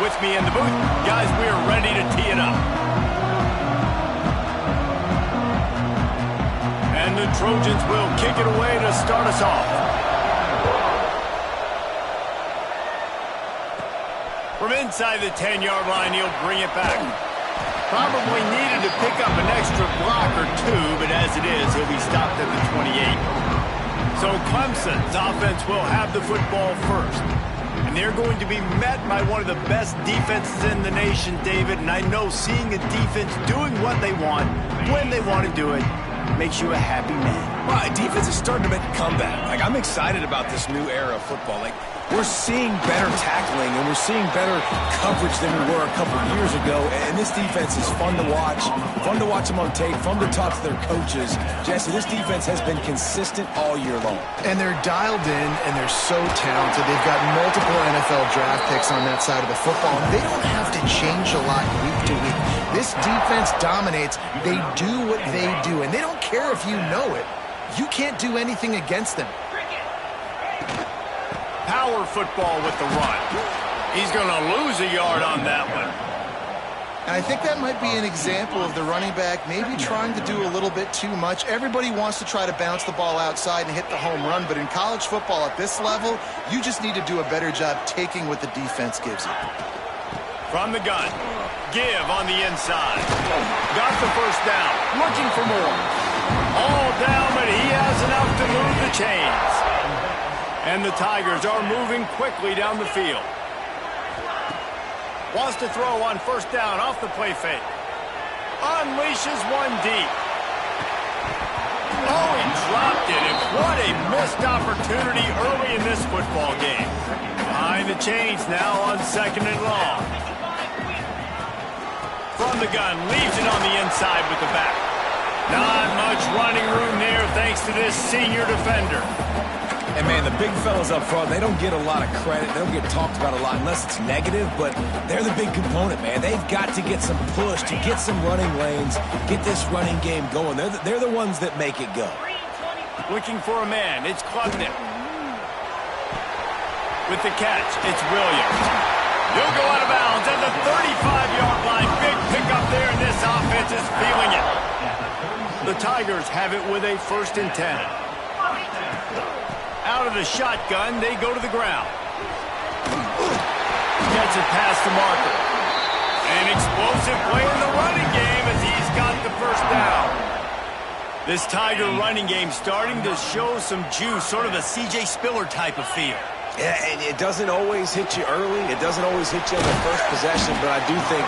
with me in the booth. Guys, we are ready to tee it up. And the Trojans will kick it away to start us off. From inside the 10-yard line, he'll bring it back. Probably needed to pick up an extra block or two, but as it is, he'll be stopped at the 28. So Clemson's offense will have the football first. And they're going to be met by one of the best defenses in the nation, David. And I know seeing a defense doing what they want, when they want to do it, makes you a happy man. Well, defense is starting to make a comeback. Like, I'm excited about this new era of football. Like, we're seeing better tackling and we're seeing better coverage than we were a couple years ago. And this defense is fun to watch them on tape, fun to talk to their coaches. Jesse, this defense has been consistent all year long. And they're dialed in and they're so talented. They've got multiple NFL draft picks on that side of the football. And they don't have to change a lot week to week. This defense dominates. They do what they do. And they don't care if you know it. You can't do anything against them. Power football with the run. He's going to lose a yard on that one. And I think that might be an example of the running back maybe trying to do a little bit too much. Everybody wants to try to bounce the ball outside and hit the home run, but in college football at this level, you just need to do a better job taking what the defense gives you. From the gun, give on the inside. Got the first down, looking for more. All down, but he has enough to move the chains. And the Tigers are moving quickly down the field. Wants to throw on first down off the play fake. Unleashes one deep. Oh, he dropped it, and what a missed opportunity early in this football game. Behind the chains now on second and long. From the gun, leaves it on the inside with the back. Not much running room there thanks to this senior defender. And, man, the big fellas up front, they don't get a lot of credit. They don't get talked about a lot unless it's negative, but they're the big component, man. They've got to get some push, to get some running lanes, get this running game going. They're the ones that make it go. Looking for a man. It's Clemson. With the catch, it's Williams. He'll go out of bounds at the 35-yard line. Big pickup there, and this offense is feeling it. The Tigers have it with a 1st and 10. Out of the shotgun, they go to the ground. Gets it past the marker. An explosive play in the running game as he's got the first down. This Tiger running game starting to show some juice, sort of a C.J. Spiller type of feel. Yeah, and it doesn't always hit you early. It doesn't always hit you on the first possession, but I do think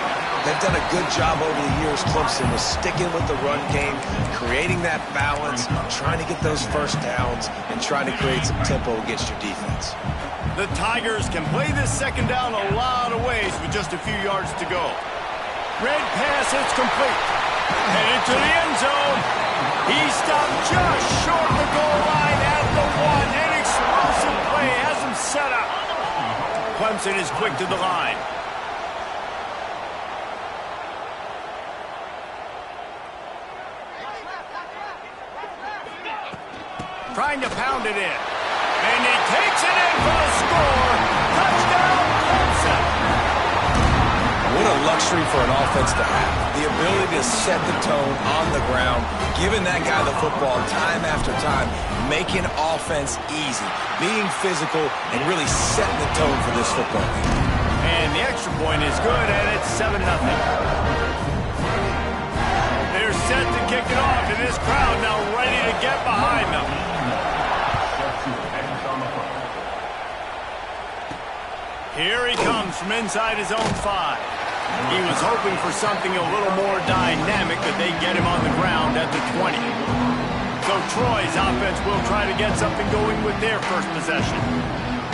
they've done a good job over the years, Clemson, with sticking with the run game, creating that balance, trying to get those first downs, and trying to create some tempo against your defense. The Tigers can play this second down a lot of ways with just a few yards to go. Red pass, it's complete. Headed to the end zone. He stopped just short of the goal line at the 1. An explosive play has him set up. Clemson is quick to the line. Trying to pound it in. And he takes it in for a score. Touchdown, Clemson. What a luxury for an offense to have. The ability to set the tone on the ground, giving that guy the football time after time, making offense easy, being physical, and really setting the tone for this football game. And the extra point is good, and it's 7-0. They're set to kick it off, and this crowd now ready to get behind them. Here he comes from inside his own 5. He was hoping for something a little more dynamic, but they get him on the ground at the 20. So Troy's offense will try to get something going with their first possession.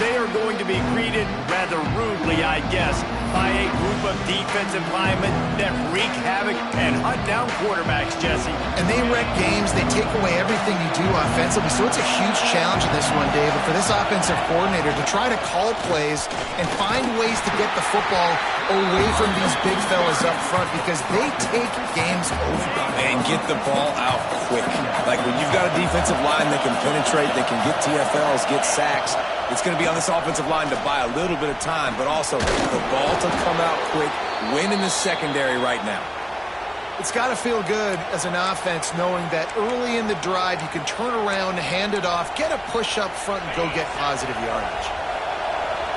They are going to be greeted rather rudely, I guess, by a group of defensive linemen that wreak havoc and hunt down quarterbacks, Jesse. And they wreck games. They take away everything you do offensively. So it's a huge challenge in this one, David, for this offensive coordinator to try to call plays and find ways to get the football away from these big fellas up front because they take games over. And get the ball out quick. Like when you've got a defensive line that can penetrate, that can get TFLs, get sacks, it's going to be on this offensive line to buy a little bit of time, but also the ball to come out quick, win in the secondary right now. It's got to feel good as an offense knowing that early in the drive you can turn around, hand it off, get a push up front, and go get positive yardage.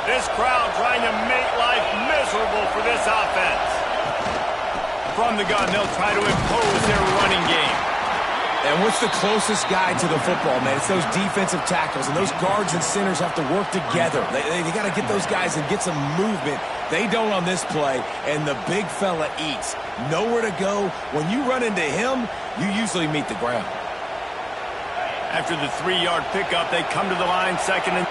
This crowd trying to make life miserable for this offense. From the gun, they'll try to impose their running game. And what's the closest guy to the football, man? It's those defensive tackles, and those guards and centers have to work together. They got to get those guys and get some movement. They don't on this play, and the big fella eats. Nowhere to go. When you run into him, you usually meet the ground. After the 3-yard pickup, they come to the line second and...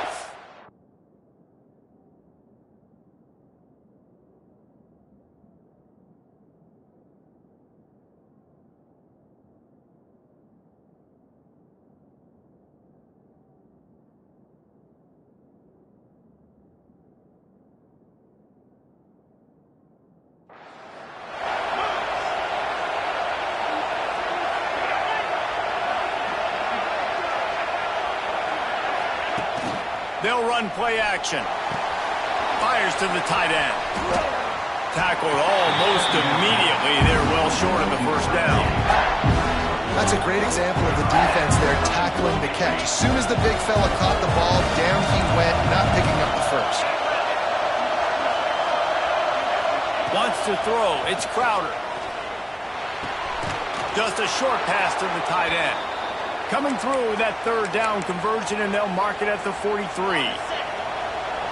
They'll run play action. Fires to the tight end. Tackled almost immediately. They're well short of the first down. That's a great example of the defense there tackling the catch. As soon as the big fella caught the ball, down he went, not picking up the first. Wants to throw. It's Crowder. Just a short pass to the tight end. Coming through with that third down conversion, and they'll mark it at the 43.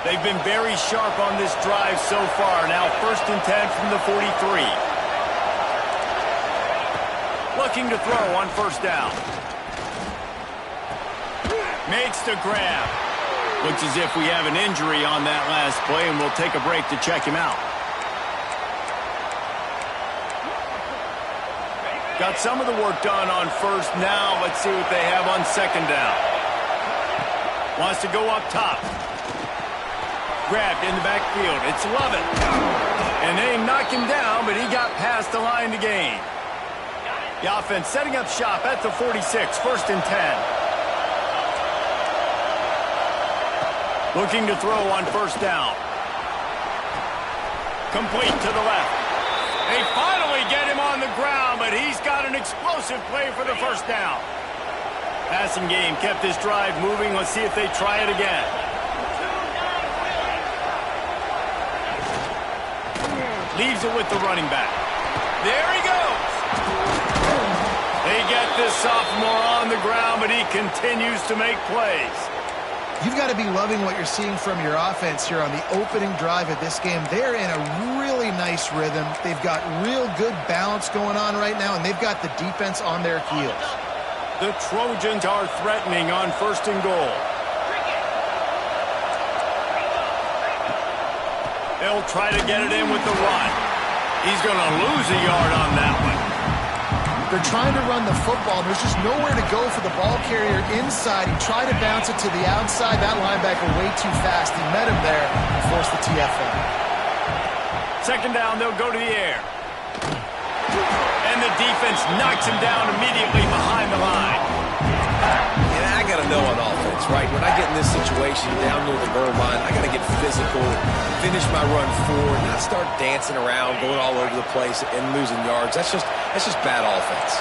They've been very sharp on this drive so far. Now 1st and 10 from the 43. Looking to throw on first down. Makes the grab. Looks as if we have an injury on that last play, and we'll take a break to check him out. Got some of the work done on first. Now let's see what they have on second down. Wants to go up top. Grabbed in the backfield. It's Lovett. And they knock him down, but he got past the line to gain. The offense setting up shop at the 46, 1st and 10. Looking to throw on first down. Complete to the left. They finally get him on the ground, but he's got an explosive play for the first down. Passing game kept this drive moving. Let's see if they try it again. Leaves it with the running back. There he goes. They get this sophomore on the ground, but he continues to make plays. You've got to be loving what you're seeing from your offense here on the opening drive of this game. They're in a really nice rhythm. They've got real good balance going on right now, and they've got the defense on their heels. The Trojans are threatening on 1st and goal. They'll try to get it in with the run. He's going to lose a yard on that one. They're trying to run the football. There's just nowhere to go for the ball carrier inside. He tried to bounce it to the outside. That linebacker way too fast. He met him there and forced the TFL. Second down, they'll go to the air. And the defense knocks him down immediately behind the line. And I got to know on offense, right? When I get in this situation down near the goal line, I got to get physical, finish my run forward, not start dancing around, going all over the place and losing yards. That's just bad offense.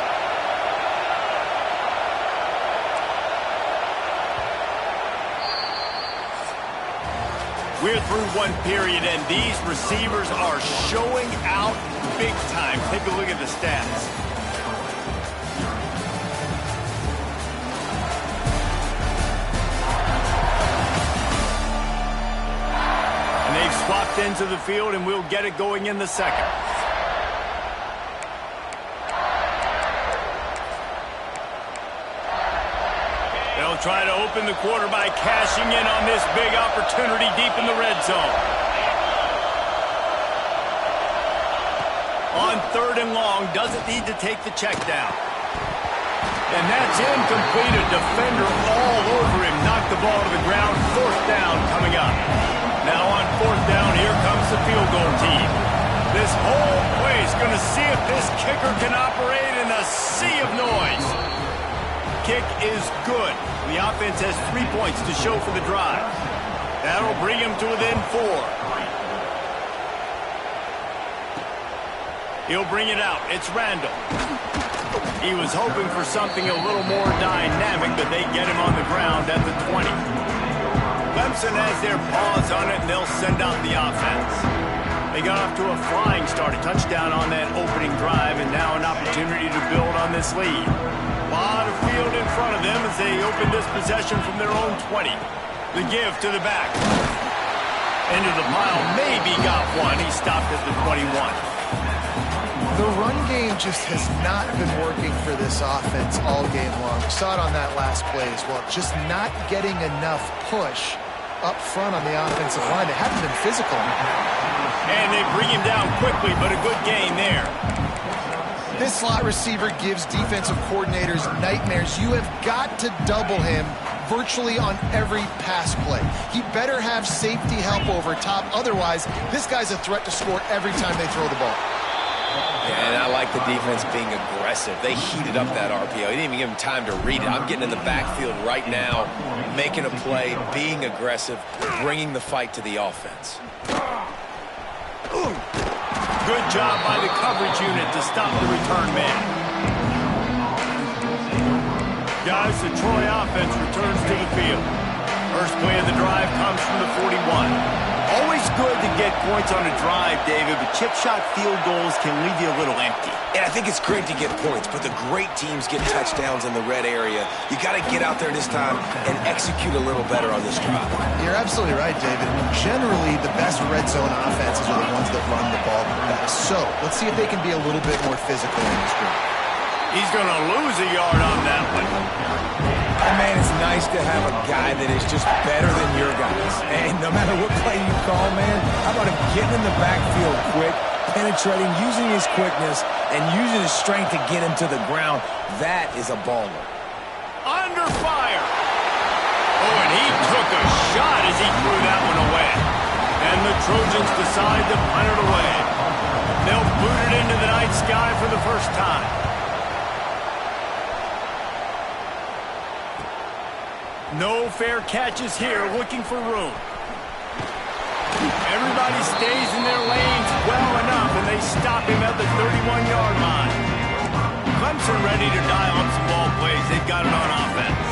We're through one period, and these receivers are showing out big time. Take a look at the stats. And they've swapped into the field, and we'll get it going in the second. They'll try to open the quarter by cashing in on this big opportunity deep in the red zone. On 3rd and long, doesn't need to take the check down. And that's incomplete. A defender all over him. Knocked the ball to the ground. 4th down coming up. Now on 4th down, here comes the field goal team. going to see if this kicker can operate in a sea of noise. Kick is good. The offense has 3 points to show for the drive. That'll bring him to within 4. He'll bring it out. It's Randall. He was hoping for something a little more dynamic, but they get him on the ground at the 20. Clemson has their paws on it, and they'll send out the offense. They got off to a flying start, a touchdown on that opening drive, and now an opportunity to build on this lead. A lot of field in front of them as they open this possession from their own 20. The give to the back. Into the pile, maybe got one. He stopped at the 21. The run game just has not been working for this offense all game long. We saw it on that last play as well. Just not getting enough push up front on the offensive line. They haven't been physical. And they bring him down quickly, but a good gain there. This slot receiver gives defensive coordinators nightmares. You have got to double him virtually on every pass play. He better have safety help over top. Otherwise, this guy's a threat to score every time they throw the ball. Yeah, and I like the defense being aggressive. They heated up that RPO. He didn't even give him time to read it. I'm getting in the backfield right now, making a play, being aggressive, bringing the fight to the offense. Good job by the coverage unit to stop the return man. Guys, the Troy offense returns to the field. First play of the drive comes from the 41. Always good to get points on a drive, David, but chip shot field goals can leave you a little empty. And I think it's great to get points, but the great teams get touchdowns in the red area. You got to get out there this time and execute a little better on this drive. You're absolutely right, David. I mean, generally, the best red zone offenses are the ones that run the ball the best. So let's see if they can be a little bit more physical in this drive. He's going to lose a yard on that one. And man, it's nice to have a guy that is just better than your guys. And no matter what play you call, man, how about him getting in the backfield quick, penetrating, using his quickness, and using his strength to get him to the ground. That is a baller. Under fire. Oh, and he took a shot as he threw that one away. And the Trojans decide to punt it away. They'll boot it into the night sky for the first time. No fair catches here, looking for room. Everybody stays in their lanes well enough, and they stop him at the 31-yard line. Clemson ready to dial up some ball plays. They've got it on offense.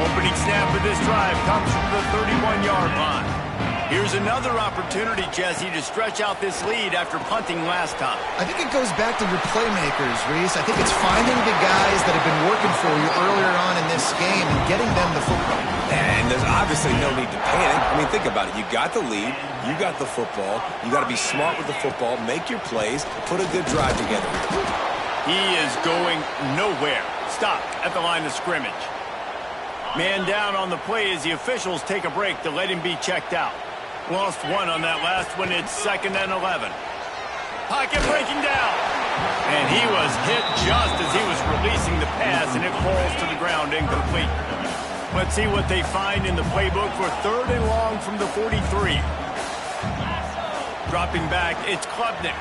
Opening snap of this drive comes from the 31-yard line. Here's another opportunity, Jesse, to stretch out this lead after punting last time. I think it goes back to your playmakers, Reese. I think it's finding the guys that have been working for you earlier on in this game and getting them the football. And there's obviously no need to panic. I mean, think about it. You got the lead. You got the football. You got to be smart with the football, make your plays, put a good drive together. He is going nowhere. Stop at the line of scrimmage. Man down on the play as the officials take a break to let him be checked out. Lost one on that last one. It's 2nd and 11. Pocket breaking down. And he was hit just as he was releasing the pass, and it falls to the ground incomplete. Let's see what they find in the playbook for 3rd and long from the 43. Dropping back, it's Klubnik.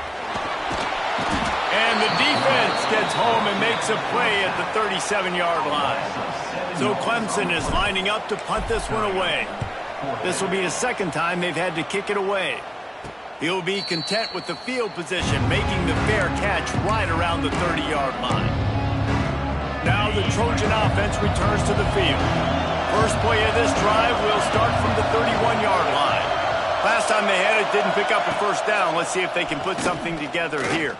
And the defense gets home and makes a play at the 37-yard line. So Clemson is lining up to punt this one away. This will be the 2nd time they've had to kick it away. He'll be content with the field position, making the fair catch right around the 30-yard line. Now the Trojan offense returns to the field. First play of this drive will start from the 31-yard line. Last time they had it, didn't pick up a first down. Let's see if they can put something together here.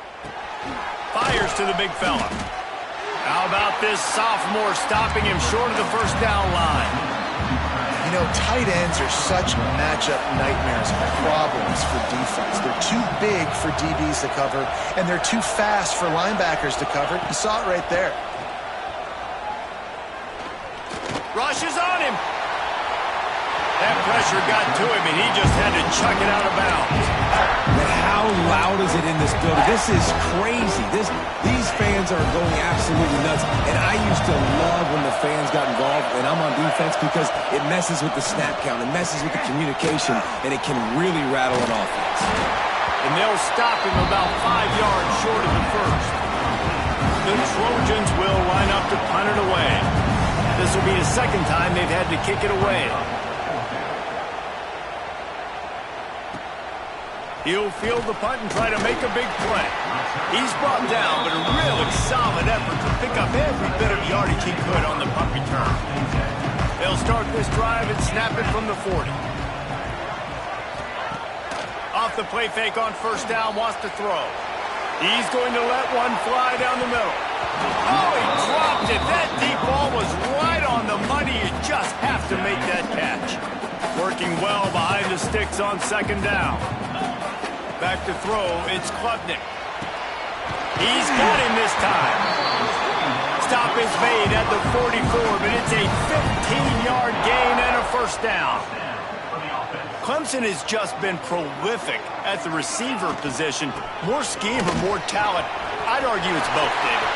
Fires to the big fella. How about this sophomore stopping him short of the first down line? You know, tight ends are such matchup nightmares and problems for defense. They're too big for DBs to cover, and they're too fast for linebackers to cover. You saw it right there. Rush is on him. That pressure got to him, and he just had to chuck it out of bounds. But how loud is it in this building? This is crazy. These fans are going absolutely nuts. And I used to love when the fans got involved when I'm on defense because it messes with the snap count. It messes with the communication, and it can really rattle an offense. And and they'll stop him about 5 yards short of the first. The Trojans will line up to punt it away. This will be the second time they've had to kick it away. He'll field the punt and try to make a big play. He's brought down, but a really solid effort to pick up every bit of yardage he could on the punt return. They'll start this drive and snap it from the 40. Off the play fake on first down, wants to throw. He's going to let one fly down the middle. Oh, he dropped it. That deep ball was right on the money. You just have to make that catch. Working well behind the sticks on second down. Back to throw, it's Klubnik. He's got him this time. Stop is made at the 44, but it's a 15-yard gain and a first down. Clemson has just been prolific at the receiver position. More scheme or more talent? I'd argue it's both, David.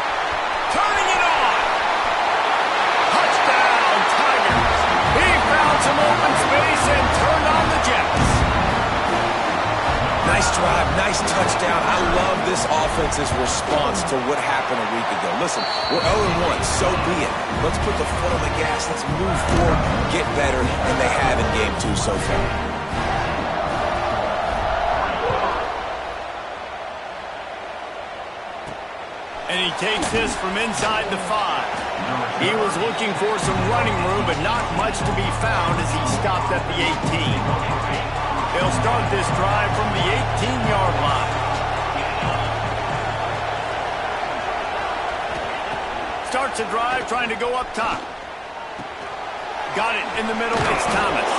Turning it on! Touchdown, Tigers! He found some open space and turned on the Jets. Nice drive, nice touchdown. I love this offense's response to what happened a week ago. Listen, we're 0-1, so be it. Let's put the foot on the gas. Let's move forward, get better, and they have in game 2 so far. And he takes this from inside the 5. He was looking for some running room, but not much to be found as he stopped at the 18. They'll start this drive from the 18-yard line. Starts a drive trying to go up top. Got it in the middle. It's Thomas.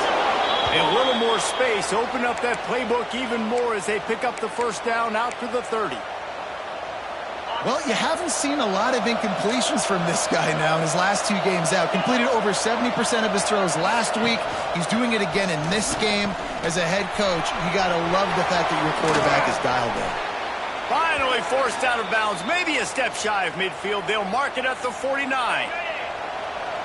A little more space. Open up that playbook even more as they pick up the first down out to the 30. Well, you haven't seen a lot of incompletions from this guy now in his last 2 games out. Completed over 70% of his throws last week. He's doing it again in this game. As a head coach, you got to love the fact that your quarterback is dialed in. Finally forced out of bounds. Maybe a step shy of midfield. They'll mark it at the 49.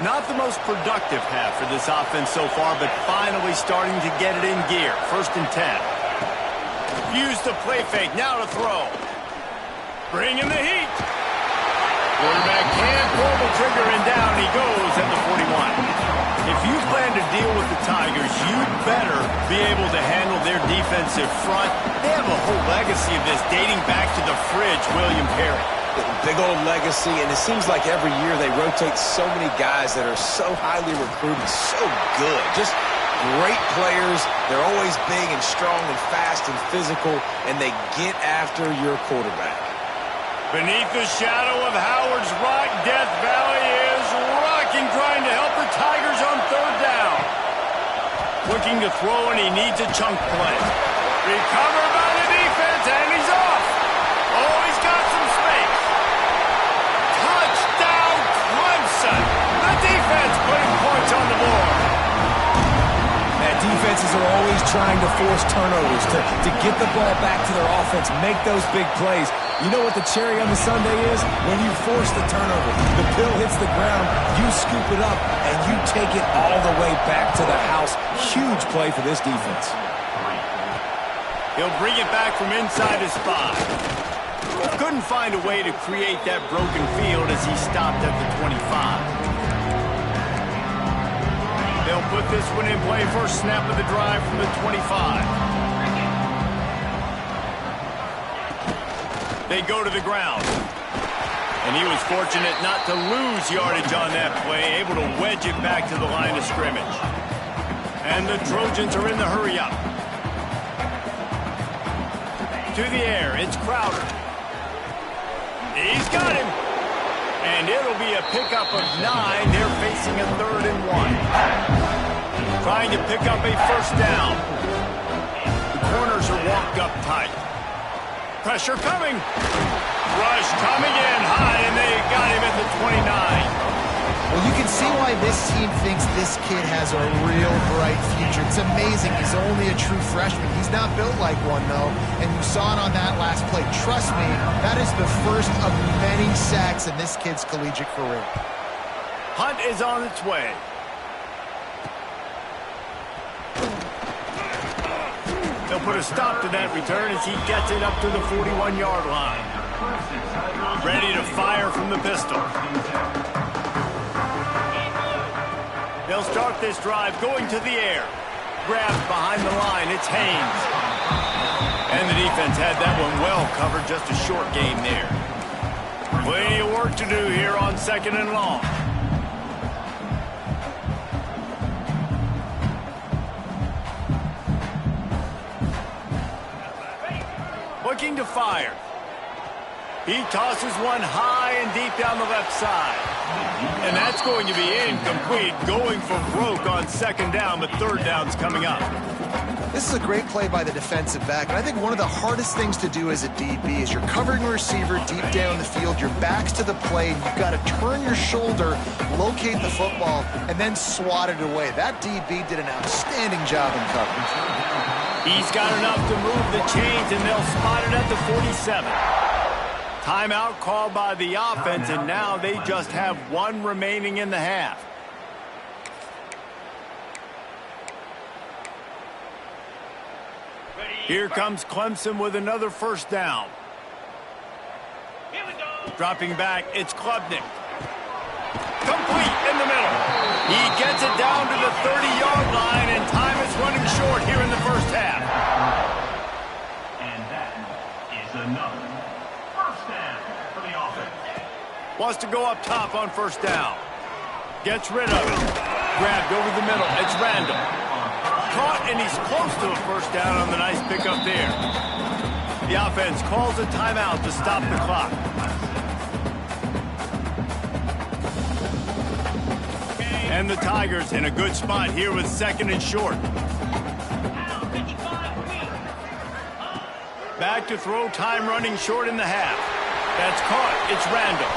Not the most productive half for this offense so far, but finally starting to get it in gear. 1st and 10. Use the play fake. Now to throw. Bring in the heat. Quarterback can't pull the trigger, and down he goes at the 41. If you plan to deal with the Tigers, you'd better be able to handle their defensive front. They have a whole legacy of this dating back to the fridge, William Perry. Big old legacy, and it seems like every year they rotate so many guys that are so highly recruited, so good. Just great players. They're always big and strong and fast and physical, and they get after your quarterback. Beneath the shadow of Howard's Rock, Death Valley is rocking, trying to help the Tigers on 3rd down. Looking to throw, and he needs a chunk play. Recovered by the defense, and he's off. Oh, he's got some space. Touchdown, Clemson. The defense putting points on the board. Defenses are always trying to force turnovers, to get the ball back to their offense, make those big plays. You know what the cherry on the sundae is? When you force the turnover, the pill hits the ground, you scoop it up, and you take it all the way back to the house. Huge play for this defense. He'll bring it back from inside his 5. Couldn't find a way to create that broken field as he stopped at the 25. They'll put this one in play. First snap of the drive from the 25. They go to the ground. And he was fortunate not to lose yardage on that play, able to wedge it back to the line of scrimmage. And the Trojans are in the hurry-up. To the air, it's Crowder. He's got him. And it'll be a pickup of 9. They're facing a 3rd and 1. Trying to pick up a first down. The corners are walked up tight. Pressure coming. Rush coming in high, and they got him at the 29. Well, you can see why this team thinks this kid has a real bright future. It's amazing. He's only a true freshman. He's not built like one, though, and you saw it on that last play. Trust me, that is the first of many sacks in this kid's collegiate career. Hunt is on its way. They'll They'll put a stop to that return as he gets it up to the 41-yard line. Ready to fire from the pistol. They'll start this drive going to the air. Grabbed behind the line. It's Haynes. And the defense had that one well covered. Just a short gain there. Plenty of work to do here on 2nd and long. Looking to fire. He tosses one high and deep down the left side. And that's going to be incomplete, going for broke on 2nd down, but 3rd down's coming up. This is a great play by the defensive back, and I think one of the hardest things to do as a DB is you're covering a receiver deep down the field, your back's to the play, and you've got to turn your shoulder, locate the football, and then swat it away. That DB did an outstanding job in coverage. He's got enough to move the chains, and they'll spot it at the 47. Timeout called by the offense, and now they just have one remaining in the half. Here comes Clemson with another 1st down. Dropping back, it's Klubnik. Complete in the middle. He gets it down to the 30-yard line, and time is running short here in the 1st half. And that is another 1st down for the offense. Wants to go up top on 1st down. Gets rid of it. Grabbed over the middle. It's Randall. Caught, and he's close to a 1st down on the nice pickup there. The offense calls a timeout to stop the clock. And the Tigers in a good spot here with 2nd and short. Back to throw, time running short in the half. That's caught. It's Randall.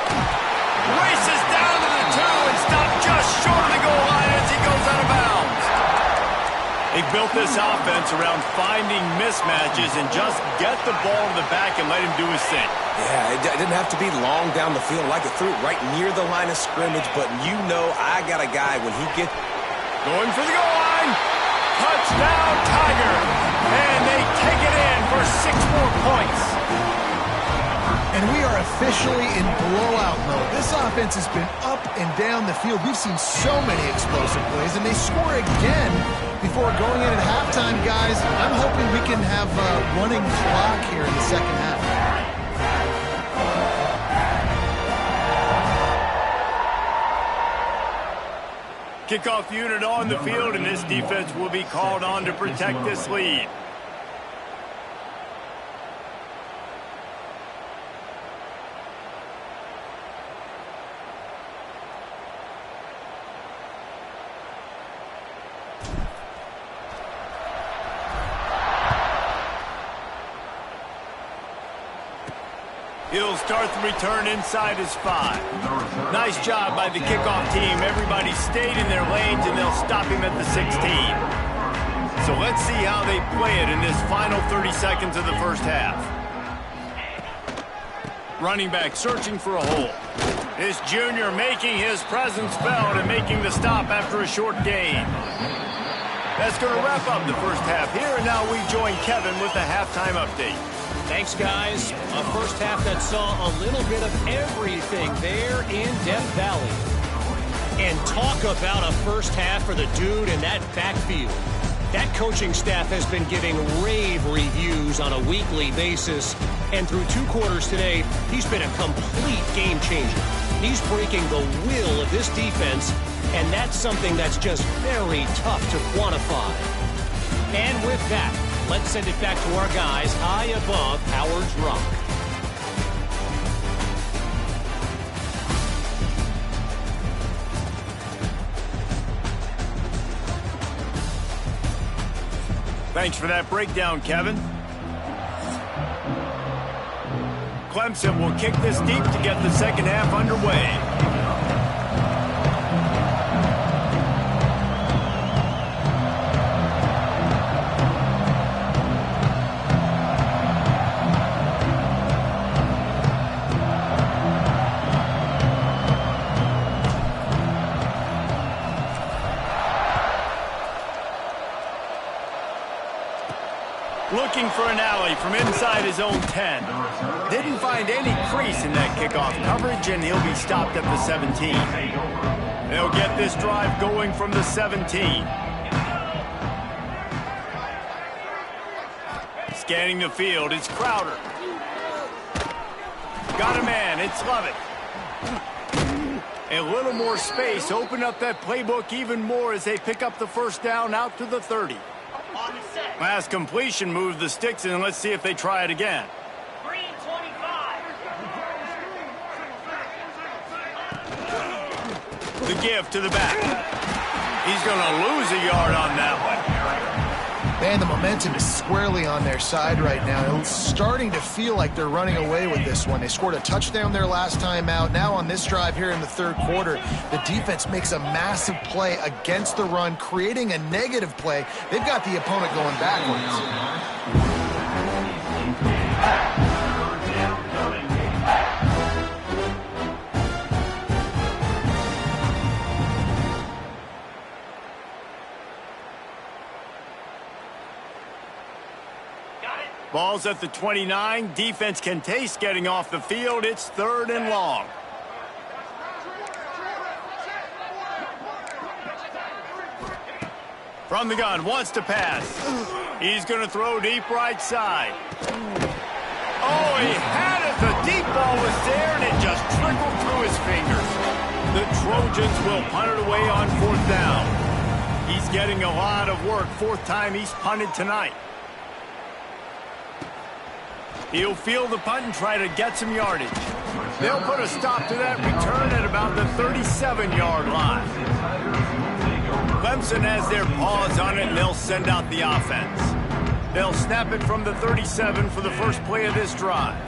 Races down to the 2 and stopped just short of the goal line as he goes out of bounds. They built this offense around finding mismatches and just get the ball to the back and let him do his thing. Yeah, it didn't have to be long down the field. Like it threw it right near the line of scrimmage, but you know I got a guy when he gets... Going for the goal line. Touchdown, Tiger. And they take it in for 6 more points. And we are officially in blowout mode. This offense has been up and down the field. We've seen so many explosive plays, and they score again before going in at halftime, guys. I'm hoping we can have a running clock here in the 2nd half. Kickoff unit on the field, and this defense will be called on to protect this lead. He'll start the return inside his 5. Nice job by the kickoff team. Everybody stayed in their lanes, and they'll stop him at the 16. So let's see how they play it in this final 30 seconds of the 1st half. Running back searching for a hole. This junior making his presence felt and making the stop after a short gain. That's going to wrap up the 1st half here, and now we join Kevin with the halftime update. Thanks, guys. A 1st half that saw a little bit of everything there in Death Valley. And talk about a 1st half for the dude in that backfield. That coaching staff has been giving rave reviews on a weekly basis. And through 2 quarters today, he's been a complete game changer. He's breaking the will of this defense, and that's something that's just very tough to quantify. And with that, let's send it back to our guys high above Howard's Rock. Thanks for that breakdown, Kevin. Clemson will kick this deep to get the 2nd half underway. for an alley from inside his own 10. Didn't find any crease in that kickoff coverage, and he'll be stopped at the 17. They'll get this drive going from the 17. Scanning the field, it's Crowder. Got a man, it's Lovett. A little more space, open up that playbook even more as they pick up the first down out to the 30. Last completion moved the sticks, and let's see if they try it again. The give to the back. He's going to lose a yard on that one. Man, the momentum is squarely on their side right now. It's starting to feel like they're running away with this one. They scored a touchdown their last time out. Now on this drive here in the third quarter, the defense makes a massive play against the run, creating a negative play. They've got the opponent going backwards. Ball's at the 29. Defense can taste getting off the field. It's 3rd and long. From the gun, wants to pass. He's going to throw deep right side. Oh, he had it. The deep ball was there, and it just trickled through his fingers. The Trojans will punt it away on 4th down. He's getting a lot of work. 4th time he's punted tonight. He'll field the punt and try to get some yardage. They'll put a stop to that return at about the 37-yard line. Clemson has their paws on it, and they'll send out the offense. They'll snap it from the 37 for the first play of this drive.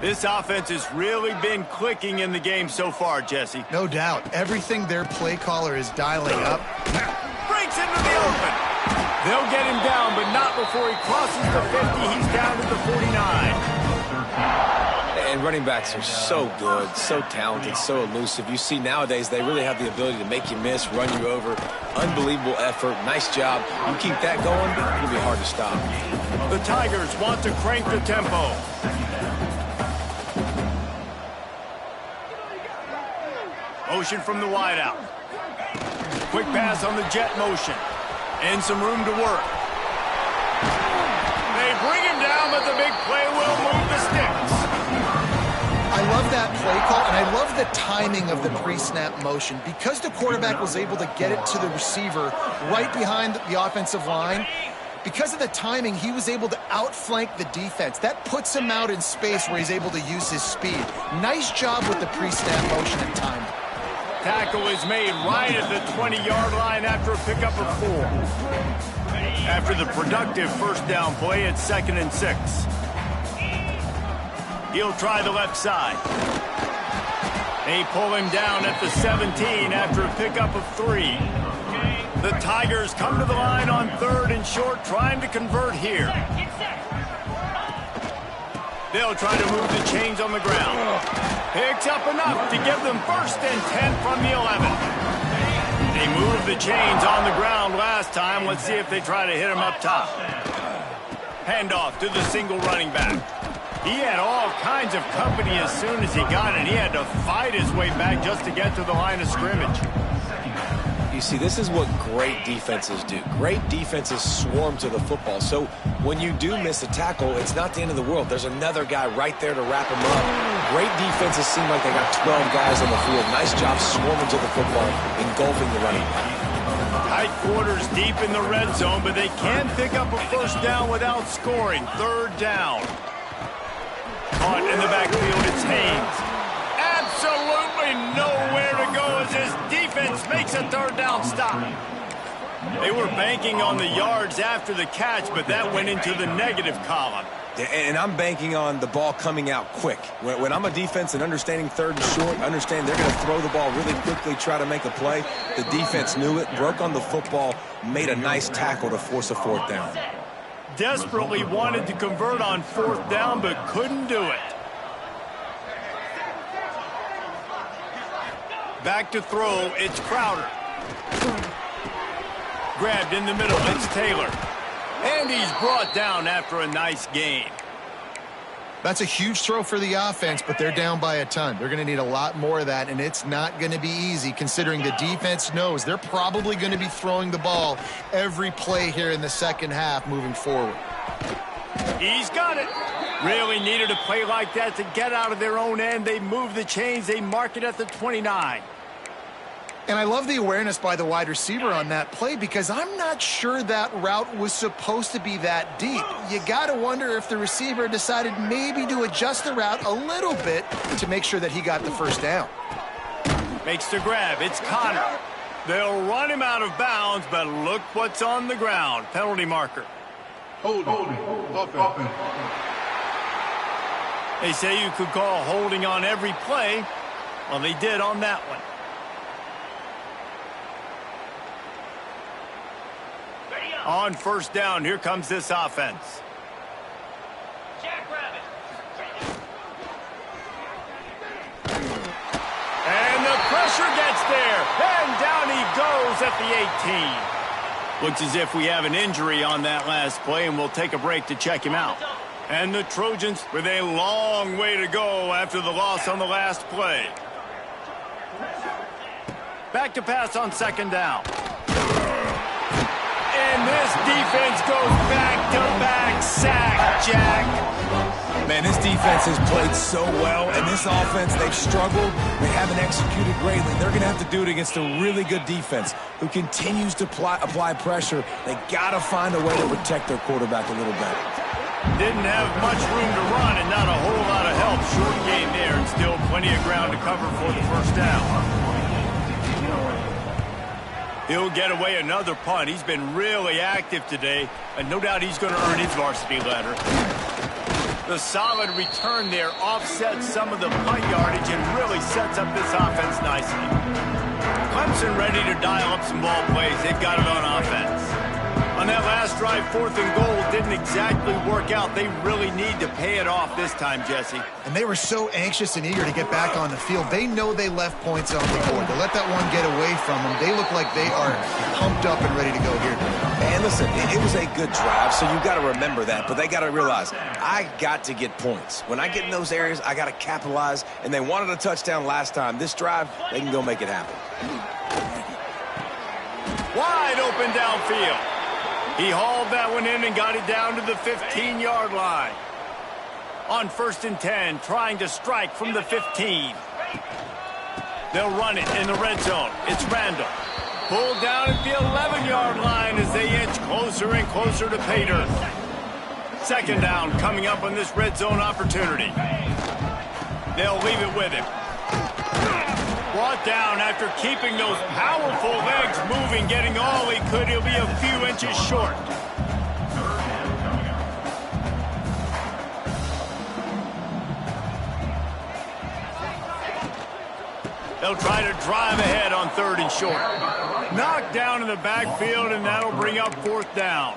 This offense has really been clicking in the game so far, Jesse. No doubt. Everything their play caller is dialing up. Breaks into the open. They'll get him down, but not before he crosses the 50. He's down to the 49. And running backs are so good, so talented, so elusive. You see nowadays they really have the ability to make you miss, run you over. Unbelievable effort. Nice job. You keep that going, it'll be hard to stop. The Tigers want to crank the tempo. Motion from the wideout. Quick pass on the jet motion. And some room to work. They bring him down, but the big play will move the sticks. I love that play call, and I love the timing of the pre-snap motion. Because the quarterback was able to get it to the receiver right behind the offensive line, because of the timing, he was able to outflank the defense. That puts him out in space where he's able to use his speed. Nice job with the pre-snap motion and timing. Tackle is made right at the 20-yard line after a pickup of 4. After the productive first down play, it's 2nd and 6. He'll try the left side. They pull him down at the 17 after a pickup of 3. The Tigers come to the line on 3rd and short, trying to convert here. They'll try to move the chains on the ground. Picks up enough to give them 1st and 10 from the 11. They moved the chains on the ground last time. Let's see if they try to hit him up top. Handoff to the single running back. He had all kinds of company as soon as he got it. He had to fight his way back just to get to the line of scrimmage. You see, this is what great defenses do. Great defenses swarm to the football. So when you do miss a tackle, it's not the end of the world. There's another guy right there to wrap him up. Great defenses seem like they got 12 guys on the field. Nice job swarming to the football, engulfing the running back. Tight quarters deep in the red zone, but they can pick up a first down without scoring. 3rd down. Caught in the backfield, it's Haynes. Absolutely nowhere to go as his defense makes a 3rd down stop. They were banking on the yards after the catch, but that went into the negative column. And I'm banking on the ball coming out quick. When I'm a defense and understanding 3rd and short, understand they're going to throw the ball really quickly, try to make a play. The defense knew it, broke on the football, made a nice tackle to force a 4th down. Desperately wanted to convert on 4th down, but couldn't do it. Back to throw, it's Crowder. Grabbed in the middle, it's Taylor. And he's brought down after a nice gain. That's a huge throw for the offense, but they're down by a ton. They're going to need a lot more of that, and it's not going to be easy considering the defense knows they're probably going to be throwing the ball every play here in the second half moving forward. He's got it. Really needed a play like that to get out of their own end. They move the chains. They mark it at the 29. And I love the awareness by the wide receiver on that play because I'm not sure that route was supposed to be that deep. You got to wonder if the receiver decided maybe to adjust the route a little bit to make sure that he got the first down. Makes the grab. It's Connor. They'll run him out of bounds, but look what's on the ground. Penalty marker. Holding. They say you could call holding on every play. Well, they did on that one. On first down, here comes this offense. And the pressure gets there. And down he goes at the 18. Looks as if we have an injury on that last play, and we'll take a break to check him out. And the Trojans with a long way to go after the loss on the last play. Back to pass on second down. And this defense goes back-to-back sack, Jack. Man, this defense has played so well, and this offense, they've struggled. They haven't executed greatly. They're going to have to do it against a really good defense who continues to apply pressure. They got to find a way to protect their quarterback a little better. Didn't have much room to run and not a whole lot of help. Short game there, and still plenty of ground to cover for the first down. He'll get away another punt. He's been really active today, and no doubt he's going to earn his varsity letter. The solid return there offsets some of the punt yardage and really sets up this offense nicely. Clemson ready to dial up some ball plays. They've got it on offense. On that last drive, 4th and goal didn't exactly work out. They really need to pay it off this time, Jesse. And they were so anxious and eager to get back on the field. They know they left points on the board. To let that one get away from them, they look like they are pumped up and ready to go here. Man, listen, it was a good drive, so you've got to remember that. But they got to realize, I got to get points. When I get in those areas, I got to capitalize. And they wanted a touchdown last time. This drive, they can go make it happen. Wide open downfield. He hauled that one in and got it down to the 15-yard line. On 1st and 10, trying to strike from the 15. They'll run it in the red zone. It's Randall. Pulled down at the 11-yard line as they inch closer and closer to pay dirt. Second down coming up on this red zone opportunity. They'll leave it with him. Brought down after keeping those powerful legs moving, getting all he could. He'll be a few inches short. They'll try to drive ahead on 3rd and short. Knocked down in the backfield, and that'll bring up 4th down.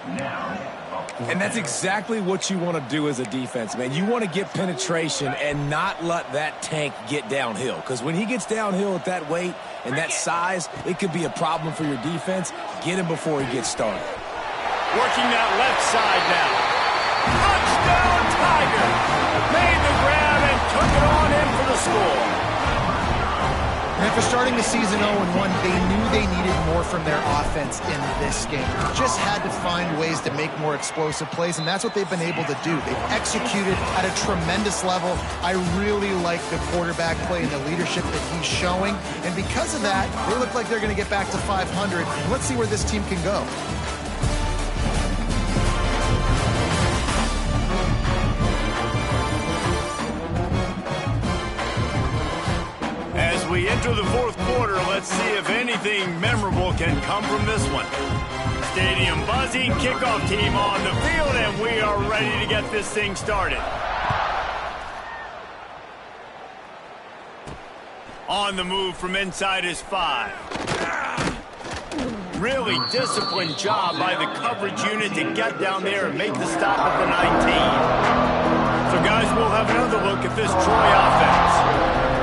And that's exactly what you want to do as a defense, man. You want to get penetration and not let that tank get downhill. Because when he gets downhill at that weight and that size, it could be a problem for your defense. Get him before he gets started. Working that left side now. Touchdown, Tiger! Made the grab and took it on in for the score. And after starting the season 0-1, they knew they needed more from their offense in this game. Just had to find ways to make more explosive plays, and that's what they've been able to do. They've executed at a tremendous level. I really like the quarterback play and the leadership that he's showing. And because of that, they look like they're going to get back to 500. Let's see where this team can go. We enter the 4th quarter. Let's see if anything memorable can come from this one. Stadium buzzing, kickoff team on the field, and we are ready to get this thing started. On the move from inside his 5. Really disciplined job by the coverage unit to get down there and make the stop at the 19. So, guys, we'll have another look at this Troy offense.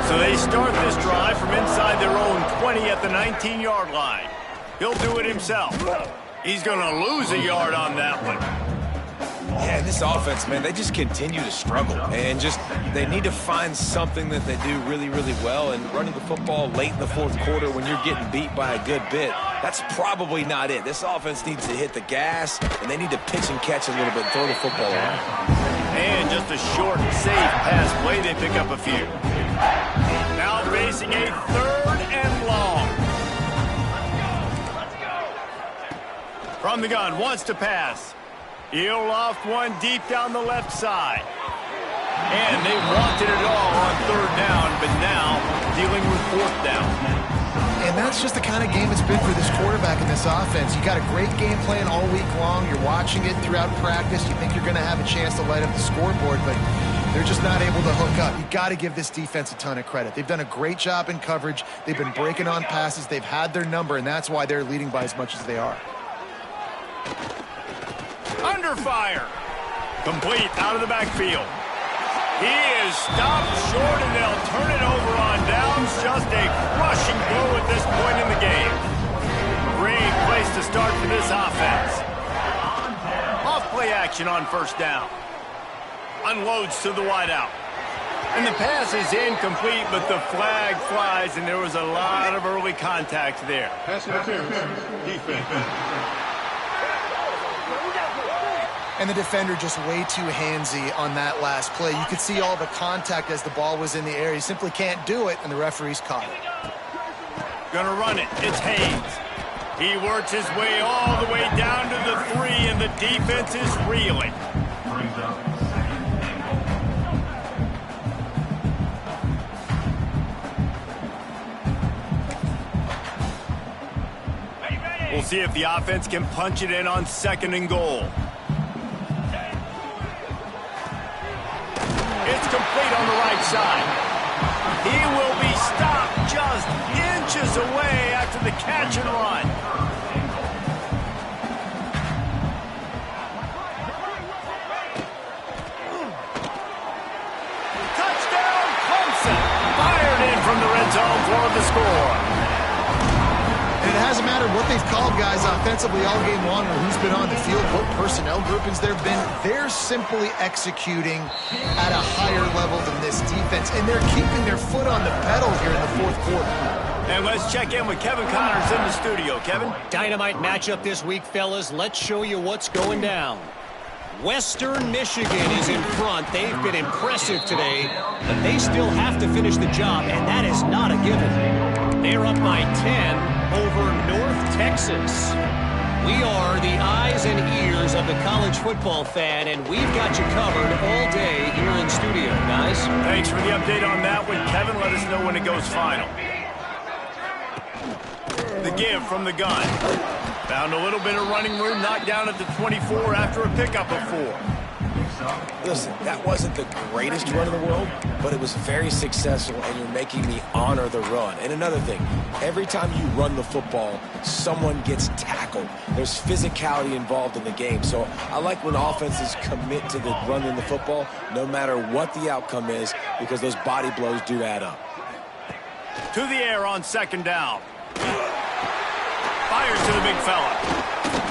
So they start this drive from inside their own 20 at the 19-yard line. He'll do it himself. He's going to lose a yard on that one. Yeah, this offense, man, they just continue to struggle. And they need to find something that they do really, really well. And running the football late in the fourth quarter when you're getting beat by a good bit, that's probably not it. This offense needs to hit the gas, and they need to pitch and catch a little bit, throw the football around. And just a short, safe pass play, they pick up a few. Now facing a 3rd and long. From the gun, wants to pass. He'll loft one deep down the left side. And they wanted it all on 3rd down, but now dealing with 4th down. And that's just the kind of game it's been for this quarterback in this offense. You got a great game plan all week long. You're watching it throughout practice. You think you're going to have a chance to light up the scoreboard, but they're just not able to hook up. You got to give this defense a ton of credit. They've done a great job in coverage. They've been breaking on passes. They've had their number, and that's why they're leading by as much as they are. Under fire. Complete out of the backfield. He is stopped short, and they'll turn it over on downs. Just a crushing blow at this point in the game. Great place to start for this offense. Off play action on 1st down. Unloads to the wideout. And the pass is incomplete, but the flag flies, and there was a lot of early contact there. Pass interference. Defense. And the defender just way too handsy on that last play. You could see all the contact as the ball was in the air. He simply can't do it, and the referee's caught it. Gonna run it. It's Haynes. He works his way all the way down to the 3, and the defense is reeling. We'll see if the offense can punch it in on 2nd and goal. It's complete on the right side. He will be stopped just inches away after the catch and run. Touchdown, Clemson. Fired in from the red zone for the score. And it hasn't mattered what they've called guys offensively all game long or who's been on the field, what personnel groupings there have been. They're simply executing at a higher level than this defense, and they're keeping their foot on the pedal here in the 4th quarter. And let's check in with Kevin Connors in the studio. Kevin? Dynamite matchup this week, fellas. Let's show you what's going down. Western Michigan is in front. They've been impressive today, but they still have to finish the job, and that is not a given. They're up by 10 over North Texas. We are the eyes and ears of the college football fan, and we've got you covered all day here in studio, guys. Thanks for the update on that one, Kevin. Let us know when it goes final. The give from the gun. Found a little bit of running room, knocked down at the 24 after a pickup of 4. Listen, that wasn't the greatest run in the world, but it was very successful, and you're making me honor the run. And another thing, every time you run the football, someone gets tackled. There's physicality involved in the game. So I like when offenses commit to the running the football, no matter what the outcome is, because those body blows do add up. To the air on 2nd down. Fires to the big fella.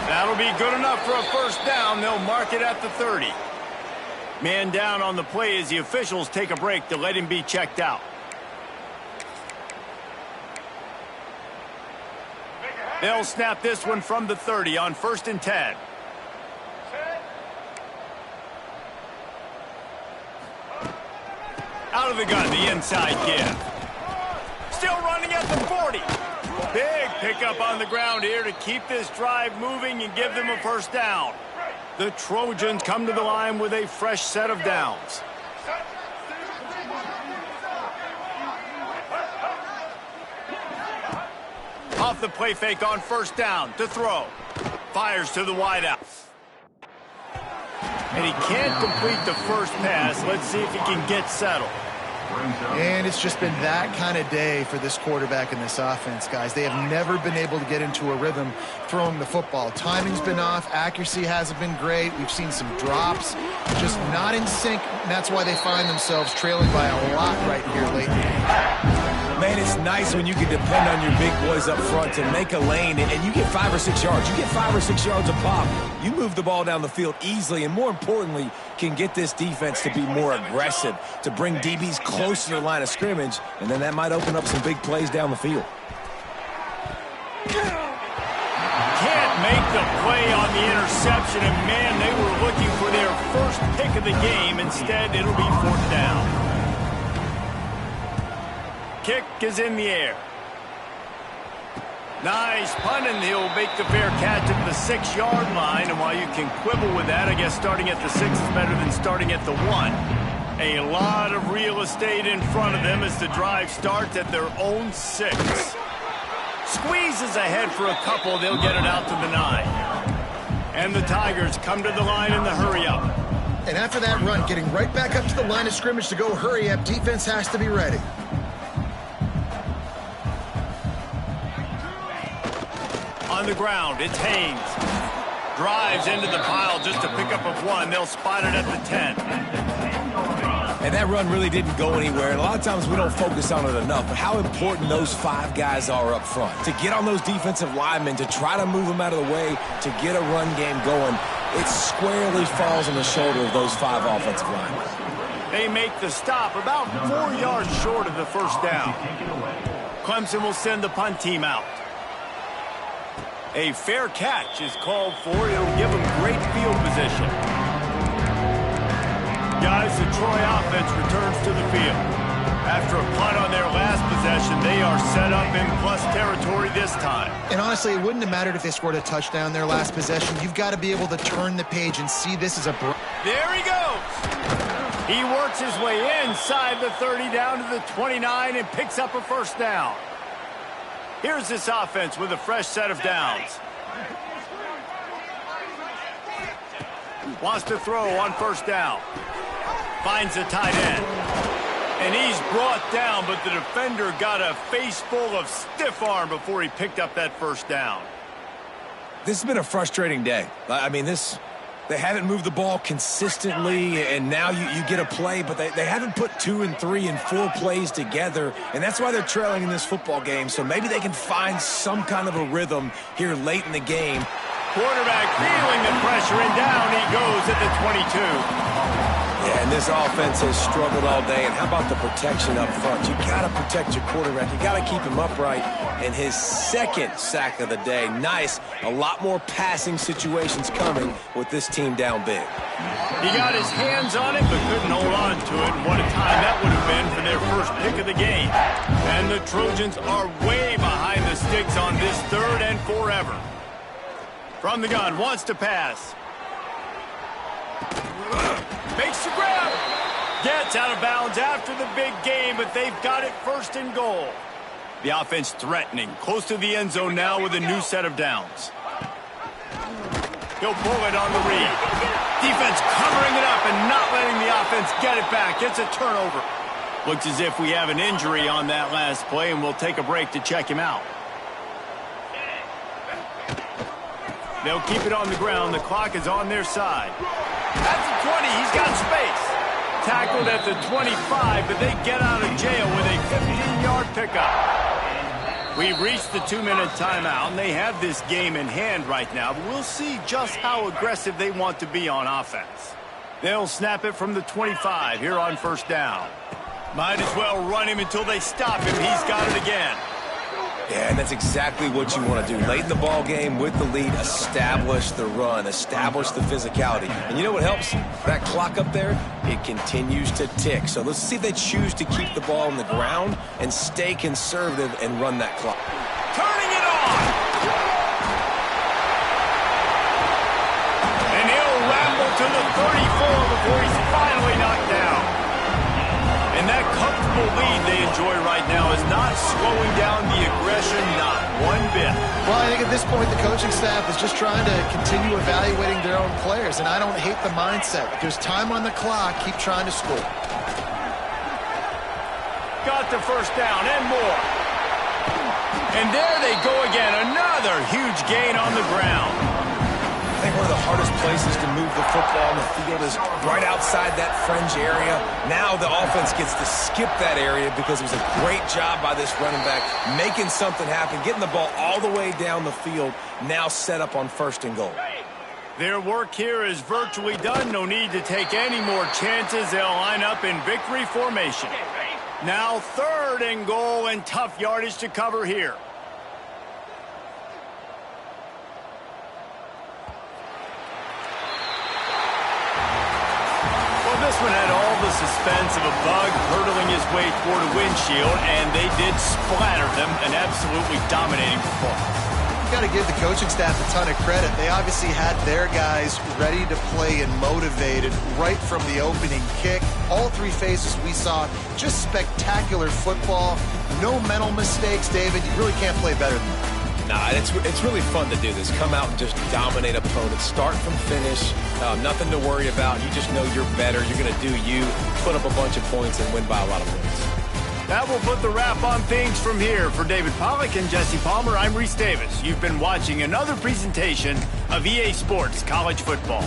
That'll be good enough for a 1st down. They'll mark it at the 30. Man down on the play as the officials take a break to let him be checked out. They'll snap this one from the 30 on 1st and 10. Out of the gun, the inside give. Still running at the 40. Big pickup on the ground here to keep this drive moving and give them a 1st down. The Trojans come to the line with a fresh set of downs. Off the play fake on 1st down to throw. Fires to the wideout. And he can't complete the first pass. Let's see if he can get settled. And it's just been that kind of day for this quarterback and this offense, guys. They have never been able to get into a rhythm throwing the football. Timing's been off. Accuracy hasn't been great. We've seen some drops, just not in sync. And that's why they find themselves trailing by a lot right here late in the game. Man, it's nice when you can depend on your big boys up front to make a lane, and you get 5 or 6 yards. You get 5 or 6 yards a pop. You move the ball down the field easily, and more importantly, can get this defense to be more aggressive, to bring DBs close to the line of scrimmage, and then that might open up some big plays down the field. Can't make the play on the interception, and man, they were looking for their first pick of the game. Instead, it'll be 4th down. Kick is in the air. Nice punt, and he'll make the fair catch at the 6-yard line. And while you can quibble with that, I guess starting at the 6 is better than starting at the 1. A lot of real estate in front of them as the drive starts at their own 6. Squeezes ahead for a couple. They'll get it out to the 9. And the Tigers come to the line in the hurry-up. And after that run, getting right back up to the line of scrimmage to go hurry-up, defense has to be ready. On the ground, it's Haynes. Drives into the pile just to pick up a 1. They'll spot it at the 10. And that run really didn't go anywhere. And a lot of times we don't focus on it enough, but how important those 5 guys are up front. To get on those defensive linemen, to try to move them out of the way, to get a run game going, it squarely falls on the shoulder of those 5 offensive linemen. They make the stop about 4 yards short of the first down. Clemson will send the punt team out. A fair catch is called for. It'll give them great field position. Guys, the Troy offense returns to the field. After a punt on their last possession, they are set up in plus territory this time. And honestly, it wouldn't have mattered if they scored a touchdown their last possession. You've got to be able to turn the page and see this as a... There he goes. He works his way inside the 30 down to the 29 and picks up a first down. Here's this offense with a fresh set of downs. Wants to throw on first down. Finds the tight end. And he's brought down, but the defender got a face full of stiff arm before he picked up that first down. This has been a frustrating day. I mean, they haven't moved the ball consistently, and now you get a play, but they haven't put 2 and 3 and 4 plays together, and that's why they're trailing in this football game. So maybe they can find some kind of a rhythm here late in the game. Quarterback feeling the pressure, and down he goes at the 22. Yeah, and this offense has struggled all day, and how about the protection up front? You got to protect your quarterback. You got to keep him upright, and his 2nd sack of the day. Nice. A lot more passing situations coming with this team down big. He got his hands on it, but couldn't hold on to it. What a time that would have been for their first pick of the game. And the Trojans are way behind the sticks on this 3rd and forever. From the gun, wants to pass. Makes the grab. Gets out of bounds after the big game, but they've got it 1st and goal. The offense threatening, close to the end zone now with a new set of downs. He'll pull it on the read. Defense covering it up and not letting the offense get it back. It's a turnover. Looks as if we have an injury on that last play, and we'll take a break to check him out. They'll keep it on the ground. The clock is on their side. At the 20, he's got space. Tackled at the 25, but they get out of jail with a 15-yard pickup. We've reached the 2-minute timeout, and they have this game in hand right now, but we'll see just how aggressive they want to be on offense. They'll snap it from the 25 here on first down. Might as well run him until they stop him. He's got it again. Yeah, and that's exactly what you want to do. Late in the ball game with the lead, establish the run, establish the physicality. And you know what helps? That clock up there, it continues to tick. So let's see if they choose to keep the ball on the ground and stay conservative and run that clock. Turning it on! And he'll ramble to the 34 before he's finally knocked down. And that comfortable lead they enjoy right now is not slowing down the aggression, not one bit. Well, I think at this point the coaching staff is just trying to continue evaluating their own players, and I don't hate the mindset. If there's time on the clock, keep trying to score. Got the first down and more. And there they go again, another huge gain on the ground. think one of the hardest places to move the football on the field is right outside that fringe area. Now the offense gets to skip that area because it was a great job by this running back making something happen, getting the ball all the way down the field, now set up on 1st and goal. Their work here is virtually done. No need to take any more chances. They'll line up in victory formation. Now 3rd and goal and tough yardage to cover here. Well, this one had all the suspense of a bug hurtling his way toward a windshield, and they did splatter them. An absolutely dominating performance. Got to give the coaching staff a ton of credit. They obviously had their guys ready to play and motivated right from the opening kick. All 3 phases we saw, just spectacular football. No mental mistakes, David. You really can't play better than that. Nah, it's really fun to do this. Come out and just dominate opponents. Start from finish. Nothing to worry about. You just know you're better. You're going to do you, put up a bunch of points, and win by a lot of points. That will put the wrap on things from here. For David Pollack and Jesse Palmer, I'm Reese Davis. You've been watching another presentation of EA Sports College Football.